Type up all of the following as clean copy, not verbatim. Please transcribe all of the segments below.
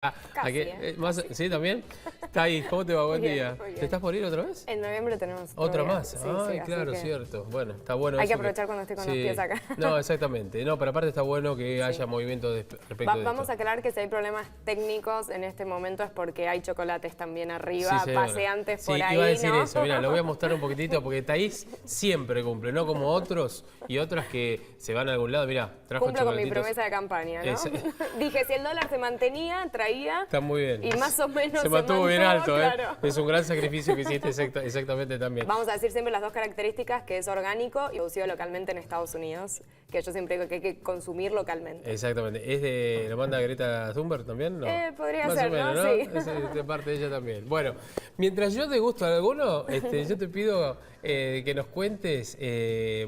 Casi, ¿Sí, también? Thais, ¿cómo te va? Buen día. Muy bien. ¿Te estás por ir otra vez? En noviembre tenemos ¿Otra viaje. más? Sí, Ay, sí, claro, así que cierto. Bueno, está bueno hay eso que aprovechar cuando estoy con los pies acá. No, exactamente. No, pero aparte está bueno que haya movimiento respecto de Vamos esto. a aclarar que si hay problemas técnicos en este momento es porque hay chocolates también arriba, Sí, señora. paseantes Sí, por ahí, iba a decir ¿no? eso. Mira, lo voy a mostrar un poquitito porque Thais siempre cumple, no como otros y otras que se van a algún lado. Mira, trajo Cumplo con mi chocolatitos. promesa de campaña, ¿no? Es- Dije, si el dólar se mantenía, traía. Está muy bien. Y más o menos se mantuvo bien alto, claro. Es un gran sacrificio que hiciste exactamente también. Vamos a decir siempre las dos características, que es orgánico y producido localmente en Estados Unidos, que yo siempre digo que hay que consumir localmente. Exactamente. ¿Lo manda Greta Thunberg también? No. Podría Más ser, o menos, ¿no? ¿no? Sí. Es de parte de ella también. Bueno, mientras yo te gusto alguno, yo te pido que nos cuentes,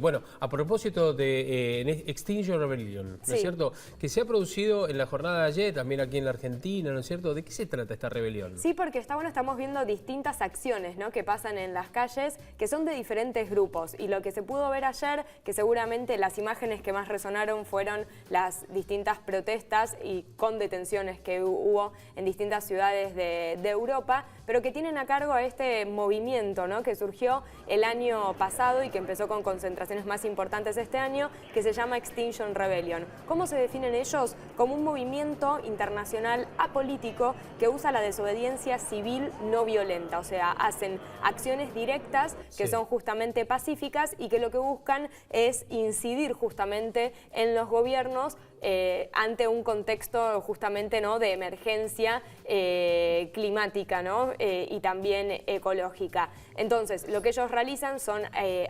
bueno, a propósito de Extinction Rebellion, ¿no Sí. es cierto? Que se ha producido en la jornada de ayer, también aquí en la Argentina, ¿no es cierto? ¿De qué se trata esta rebelión? Sí, porque está bueno, estamos viendo distintas acciones, ¿no?, que pasan en las calles, que son de diferentes grupos. Y lo que se pudo ver ayer, que seguramente las imágenes que más resonaron fueron las distintas protestas y con detenciones que hubo en distintas ciudades de Europa, pero que tienen a cargo a este movimiento, ¿no?, que surgió el año pasado y que empezó con concentraciones más importantes este año, que se llama Extinction Rebellion. ¿Cómo se definen ellos? Como un movimiento internacional apolítico que usa la desobediencia civil no violenta, o sea, hacen acciones directas que son justamente pacíficas y que lo que buscan es incidir justamente en los gobiernos ante un contexto justamente, ¿no?, de emergencia climática, ¿no?, y también ecológica. Entonces, lo que ellos realizan son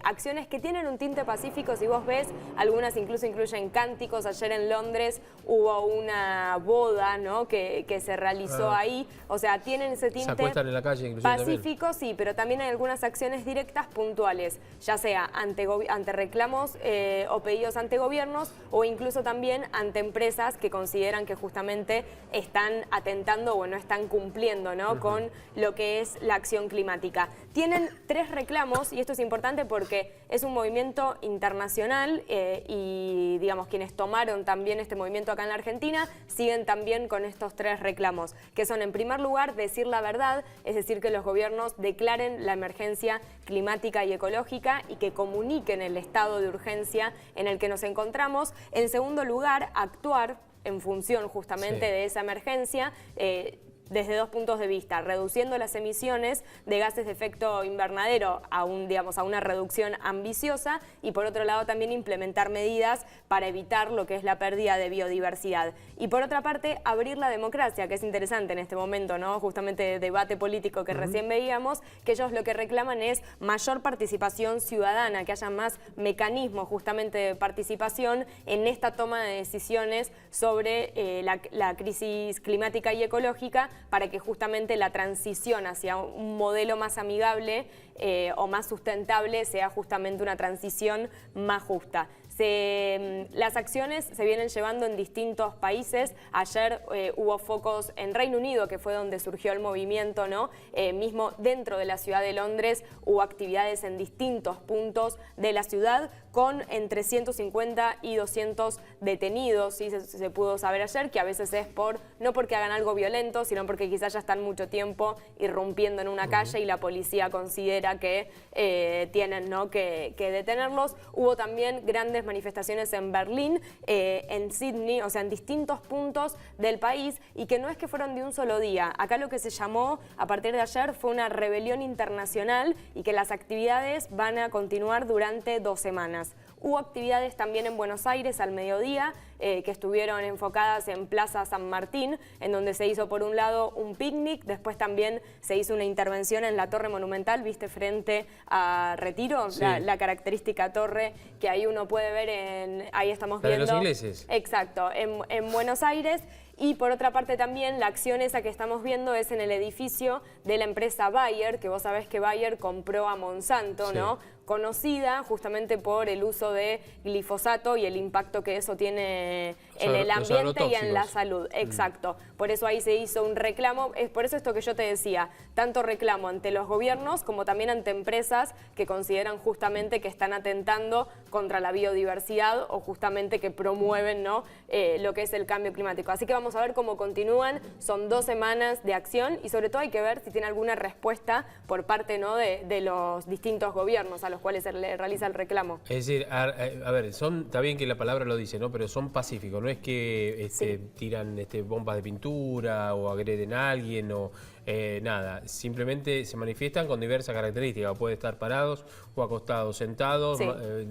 acciones que tienen un tinte pacífico. Si vos ves, algunas incluso incluyen cánticos. Ayer en Londres hubo una boda, ¿no?, que se realizó ahí. O sea, tienen ese tinte se acuestan en la calle, inclusive, pacífico, también. Sí, pero también hay algunas acciones directas puntuales, ya sea ante reclamos o pedidos ante gobiernos o incluso también ante empresas que consideran que justamente están atentando o no están cumpliendo, ¿no?, con lo que es la acción climática. Tienen 3 reclamos y esto es importante porque es un movimiento internacional y, digamos, quienes tomaron también este movimiento acá en la Argentina siguen también con estos 3 reclamos, que son, en primer lugar, decir la verdad, es decir, que los gobiernos declaren la emergencia climática y ecológica y que comuniquen el estado de urgencia en el que nos encontramos. En segundo lugar, actuar en función justamente de esa emergencia, desde 2 puntos de vista, reduciendo las emisiones de gases de efecto invernadero a una reducción ambiciosa y por otro lado también implementar medidas para evitar lo que es la pérdida de biodiversidad. Y por otra parte, abrir la democracia, que es interesante en este momento, ¿no?, justamente debate político que recién veíamos, que ellos lo que reclaman es mayor participación ciudadana, que haya más mecanismos justamente de participación en esta toma de decisiones sobre la crisis climática y ecológica, para que justamente la transición hacia un modelo más amigable o más sustentable sea justamente una transición más justa. Las acciones se vienen llevando en distintos países. Ayer hubo focos en Reino Unido, que fue donde surgió el movimiento, ¿no? Mismo dentro de la ciudad de Londres hubo actividades en distintos puntos de la ciudad con entre 150 y 200 detenidos, ¿sí? Se pudo saber ayer que a veces es no porque hagan algo violento, sino porque quizás ya están mucho tiempo irrumpiendo en una calle y la policía considera que tienen, ¿no?, que detenerlos. Hubo también grandes manifestaciones en Berlín, en Sydney, o sea, en distintos puntos del país, y que no es que fueron de un solo día. Acá lo que se llamó a partir de ayer fue una rebelión internacional y que las actividades van a continuar durante 2 semanas. Hubo actividades también en Buenos Aires al mediodía que estuvieron enfocadas en Plaza San Martín, en donde se hizo por un lado un picnic, después también se hizo una intervención en la Torre Monumental, viste, frente a Retiro, la característica torre que ahí uno puede ver, ahí estamos viendo. De los ingleses. Exacto, en Buenos Aires. Y por otra parte también la acción esa que estamos viendo es en el edificio de la empresa Bayer, que vos sabés que Bayer compró a Monsanto, ¿no?, conocida justamente por el uso de glifosato y el impacto que eso tiene en el ambiente y en la salud. Exacto. Por eso ahí se hizo un reclamo. Es por eso esto que yo te decía, tanto reclamo ante los gobiernos como también ante empresas que consideran justamente que están atentando contra la biodiversidad o justamente que promueven, ¿no?, lo que es el cambio climático. Así que vamos a ver cómo continúan. Son 2 semanas de acción y sobre todo hay que ver si tiene alguna respuesta por parte, ¿no?, de los distintos gobiernos a los cuales se le realiza el reclamo. Es decir, a ver, está bien que la palabra lo dice, ¿no? Pero son pacíficos, no es que tiran bombas de pintura o agreden a alguien o nada. Simplemente se manifiestan con diversas características. Puede estar parados o acostados, sentados,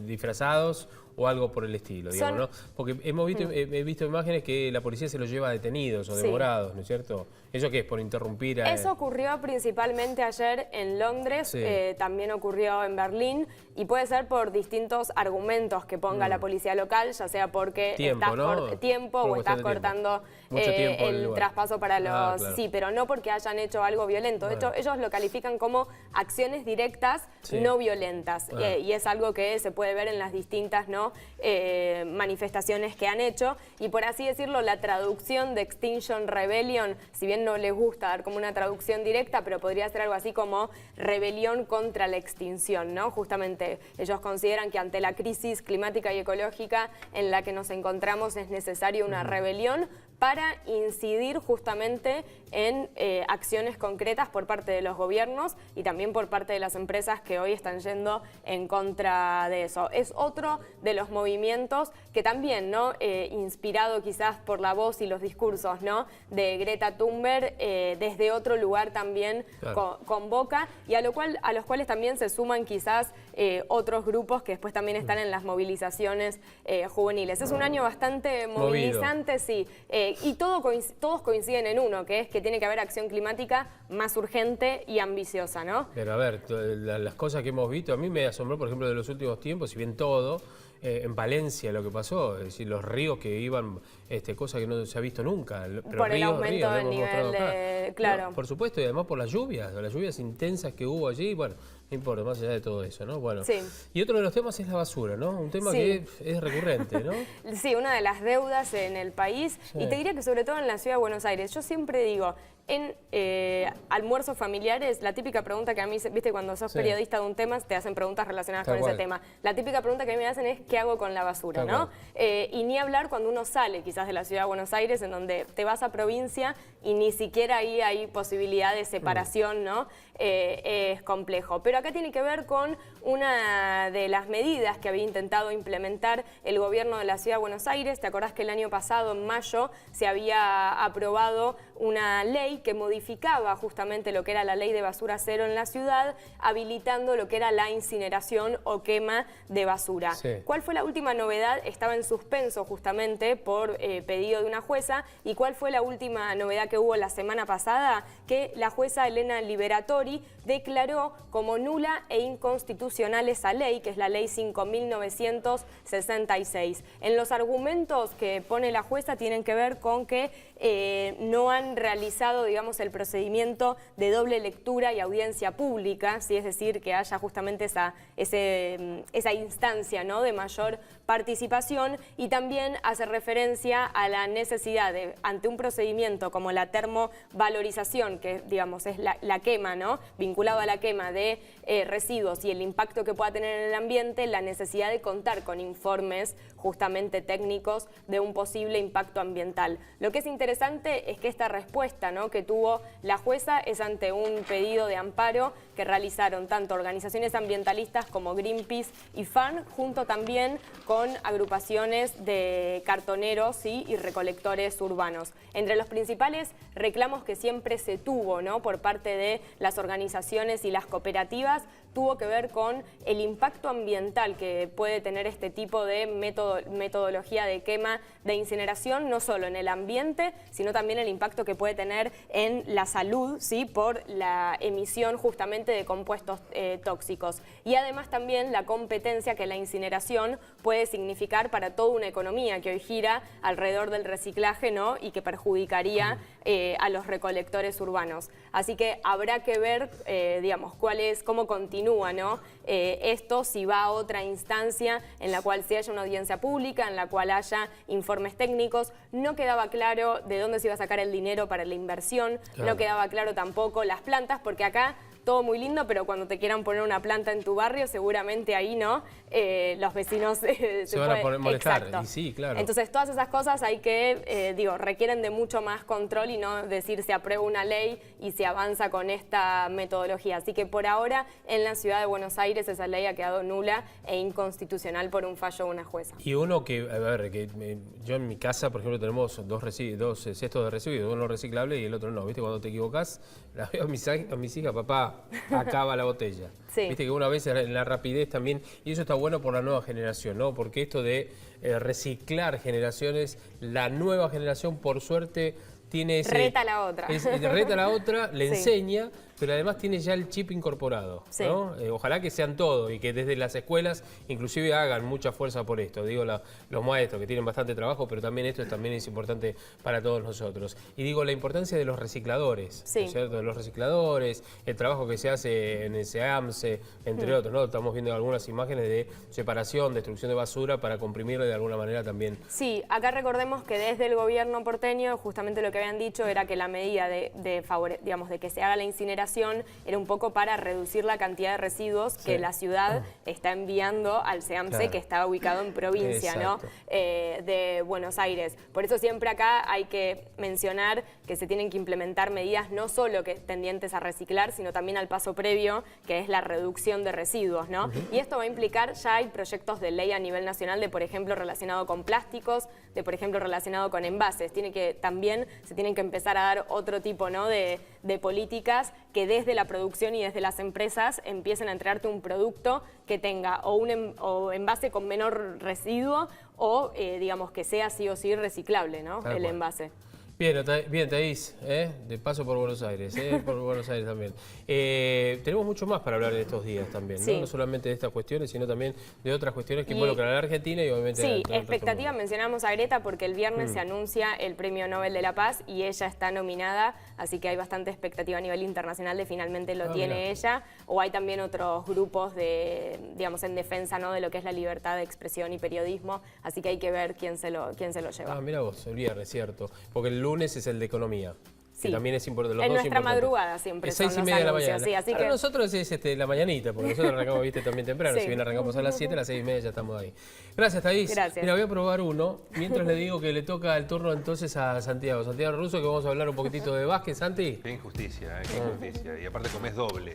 disfrazados o algo por el estilo, digamos, ¿no? Porque he visto imágenes que la policía se los lleva detenidos o demorados, ¿no es cierto? ¿Eso qué es? ¿Por interrumpir? Eso ocurrió principalmente ayer en Londres, también ocurrió en Berlín, y puede ser por distintos argumentos que ponga la policía local, ya sea porque estás cortando el traspaso para los... Claro. Sí, pero no porque hayan hecho algo violento. De hecho, ellos lo califican como acciones directas no violentas, y es algo que se puede ver en las distintas, ¿no?, manifestaciones que han hecho, y por así decirlo, la traducción de Extinction Rebellion, si bien no les gusta dar como una traducción directa, pero podría ser algo así como rebelión contra la extinción, ¿no? Justamente ellos consideran que ante la crisis climática y ecológica en la que nos encontramos es necesaria una rebelión para incidir justamente en acciones concretas por parte de los gobiernos y también por parte de las empresas que hoy están yendo en contra de eso. Es otro de los movimientos que también, ¿no?, inspirado quizás por la voz y los discursos, ¿no?, de Greta Thunberg, desde otro lugar también convoca, y a los cuales también se suman quizás otros grupos que después también están en las movilizaciones juveniles. Es un año bastante movilizante, sí. Y todos coinciden en uno, que es que tiene que haber acción climática más urgente y ambiciosa, ¿no? Pero a ver, las cosas que hemos visto, a mí me asombró, por ejemplo, de los últimos tiempos, si bien todo, en Valencia lo que pasó, es decir, los ríos que iban, cosa que no se ha visto nunca. Pero por el aumento del nivel de... Claro. No, por supuesto, y además por las lluvias intensas que hubo allí, bueno, no importa, más allá de todo eso, ¿no? Bueno, y otro de los temas es la basura, ¿no? Un tema que es recurrente, ¿no? Sí, una de las deudas en el país, y te diría que sobre todo en la ciudad de Buenos Aires. Yo siempre digo, en almuerzos familiares, la típica pregunta que a mí, viste, cuando sos periodista de un tema, te hacen preguntas relacionadas con ese tema. La típica pregunta que a mí me hacen es, ¿qué hago con la basura, no? Y ni hablar cuando uno sale quizás de la ciudad de Buenos Aires, en donde te vas a provincia y ni siquiera ahí hay posibilidad de separación, ¿no? Es complejo. Pero acá tiene que ver con una de las medidas que había intentado implementar el gobierno de la ciudad de Buenos Aires. ¿Te acordás que el año pasado, en mayo, se había aprobado una ley que modificaba justamente lo que era la ley de basura cero en la ciudad, habilitando lo que era la incineración o quema de basura? ¿Cuál fue la última novedad? Estaba en suspenso justamente por pedido de una jueza. ¿Y cuál fue la última novedad que hubo la semana pasada? Que la jueza Elena Liberatori declaró como nula e inconstitucional esa ley, que es la ley 5.966. En los argumentos que pone la jueza tienen que ver con que no han realizado, digamos, el procedimiento de doble lectura y audiencia pública, ¿sí? Es decir, que haya justamente esa instancia, ¿no?, de mayor participación, y también hace referencia a la necesidad de, ante un procedimiento como la termovalorización, que digamos es la quema, ¿no?, vinculado a la quema de residuos y el impacto que pueda tener en el ambiente, la necesidad de contar con informes justamente técnicos de un posible impacto ambiental. Lo que es interesante es que esta respuesta, ¿no?, que tuvo la jueza es ante un pedido de amparo que realizaron tanto organizaciones ambientalistas como Greenpeace y FAN, junto también con agrupaciones de cartoneros, ¿sí?, y recolectores urbanos. Entre los principales reclamos que siempre se tuvo, ¿no?, por parte de las organizaciones y las cooperativas, tuvo que ver con el impacto ambiental que puede tener este tipo de metodología de quema, de incineración, no solo en el ambiente, sino también el impacto que puede tener en la salud, ¿sí?, por la emisión justamente de compuestos tóxicos. Y además también la competencia que la incineración puede significar para toda una economía que hoy gira alrededor del reciclaje, ¿no?, y que perjudicaría a los recolectores urbanos. Así que habrá que ver, digamos, cómo continúa continúa, ¿no? Esto si va a otra instancia en la cual se haya una audiencia pública, en la cual haya informes técnicos. No quedaba claro de dónde se iba a sacar el dinero para la inversión, Claro. no quedaba claro tampoco las plantas, porque acá todo muy lindo, pero cuando te quieran poner una planta en tu barrio, seguramente ahí no, los vecinos Se van a molestar, Exacto. y sí, claro. Entonces todas esas cosas hay que, requieren de mucho más control y no decir se aprueba una ley y se avanza con esta metodología. Así que por ahora en la ciudad de Buenos Aires esa ley ha quedado nula e inconstitucional por un fallo de una jueza. Y uno que, a ver, yo en mi casa, por ejemplo, tenemos dos cestos de residuos, uno reciclable y el otro no. ¿Viste? Cuando te equivocás, la veo a mis hijas, papá, acaba la botella. Sí. Viste que una vez en la rapidez también, y eso está bueno por la nueva generación, ¿no? Porque esto de reciclar generaciones, la nueva generación, por suerte, tiene ese... Reta a la otra. Reta a la otra, le Sí. enseña, pero además tiene ya el chip incorporado, Sí. ¿no? Ojalá que sean todos y que desde las escuelas inclusive hagan mucha fuerza por esto. Digo, los maestros que tienen bastante trabajo, pero también esto también es importante para todos nosotros. Y digo, la importancia de los recicladores, Sí. ¿no es cierto? De los recicladores, el trabajo que se hace en el SEAMSE, entre otros, ¿no? Estamos viendo algunas imágenes de separación, destrucción de basura para comprimirla de alguna manera también. Sí, acá recordemos que desde el gobierno porteño justamente lo que habían dicho era que la medida de que se haga la incineración era un poco para reducir la cantidad de residuos que la ciudad está enviando al SEAMSE, Claro. que está ubicado en provincia, ¿no? Exacto. De Buenos Aires. Por eso siempre acá hay que mencionar que se tienen que implementar medidas no solo que tendientes a reciclar, sino también al paso previo, que es la reducción de residuos, ¿no? Y esto va a implicar, ya hay proyectos de ley a nivel nacional de, por ejemplo, relacionado con plásticos, de, por ejemplo, relacionado con envases. También se tienen que empezar a dar otro tipo, ¿no? de políticas que desde la producción y desde las empresas empiecen a entregarte un producto que tenga o envase con menor residuo o, digamos, que sea sí o sí reciclable, ¿no? Tal El cual. envase. Bien, Thaís, de paso por Buenos Aires, por Buenos Aires también. Tenemos mucho más para hablar de estos días también, ¿no? Sí. No solamente de estas cuestiones, sino también de otras cuestiones que involucran a la Argentina y obviamente... Sí, a todo el resto del expectativa, mundo. mencionamos a Greta porque el viernes se anuncia el Premio Nobel de la Paz y ella está nominada, así que hay bastante expectativa a nivel internacional de finalmente lo tiene mirá. ella, o hay también otros grupos en defensa, ¿no? de lo que es la libertad de expresión y periodismo, así que hay que ver quién se lo lleva. Mira vos, el viernes, cierto. Porque el lunes es el de economía. Que Sí. también es importante. Los En dos nuestra importantes. madrugada siempre Es son 6:30 los de la anuncios, mañana. sí, así Para que... nosotros es la mañanita, porque nosotros arrancamos, viste, también temprano. Sí. Si bien arrancamos a las 7, a las 6:30 ya estamos ahí. Gracias, Thaís. Gracias. Mira, voy a probar uno. Mientras le digo que le toca el turno entonces a Santiago. Santiago Russo, que vamos a hablar un poquitito de básquet, Santi. Qué injusticia, qué injusticia. Y aparte comés doble.